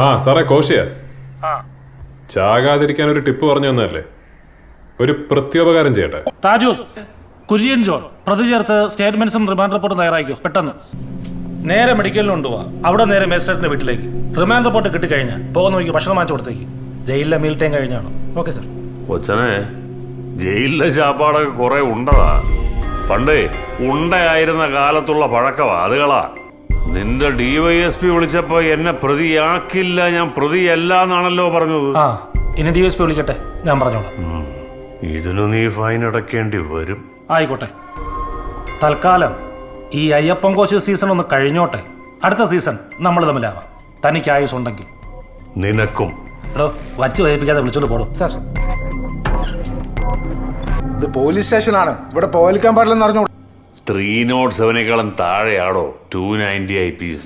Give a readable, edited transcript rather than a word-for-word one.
ആ സാറേ കോശിയ ചാകാതിരിക്കാൻ ഒരു ടിപ്പ് പറഞ്ഞു തന്നല്ലേ, ഒരു പ്രത്യുപകാരം ചെയ്യട്ടെ. താജു, കുര്യൻ ജോൺ പ്രതി ചേർത്ത് സ്റ്റേറ്റ്മെന്റ്സും റിമാൻഡ് റിപ്പോർട്ടും തയ്യാറാക്കിയോ പെട്ടെന്ന്. നേരെ മെഡിക്കലിന് കൊണ്ടുപോവാ, അവിടെ നേരെ മേജിസ്ട്രേറ്റിന്റെ വീട്ടിലേക്ക്. റിമാൻഡ് റിപ്പോർട്ട് കിട്ടിക്കഴിഞ്ഞാൽ പോകുന്ന വഴിക്ക് ഭക്ഷണം വാങ്ങിച്ചു കൊടുത്തേക്ക്. ജയിലിലെ മീൽ ടൈം കഴിഞ്ഞാണ്. Okay sir. കൊച്ചനെ, ജയിലിലെ ചാപ്പാടൊക്കെ കുറെ ഉണ്ടതാ. പണ്ടേ ഉണ്ടയായിരുന്ന കാലത്തുള്ള പഴക്കവാ അതുകളാ. നിന്റെ DYSP വിളിച്ചപ്പോ എന്നെ പ്രതിയാക്കില്ല, ഞാൻ പ്രതിയല്ല എന്നാണല്ലോ പറഞ്ഞത്. ആ, ഇനി DSP വിളിക്കട്ടെ, ഞാൻ പറഞ്ഞോളാം. ഇതിനു നീ ഫൈൻ അടയ്ക്കേണ്ടി വരും. ആയിക്കോട്ടെ. തൽക്കാലം ഈ അയ്യപ്പൻ കോശി സീസൺ ഒന്ന് കഴിഞ്ഞോട്ടെ. അടുത്ത സീസൺ നമ്മൾ തമ്മിലാവാം, തനിക്ക് ആയുസ് ഉണ്ടെങ്കിൽ. നിനക്കും. എടോ, വച്ച് വഹിപ്പിക്കാതെ വിളിച്ചോണ്ട് പോടും. സാർ, ഇത് പോലീസ് സ്റ്റേഷനാണ്, ഇവിടെ പോലിക്കാൻ പാടില്ലെന്ന് അറിഞ്ഞു. 307 താഴെയാണോ 290 IPC?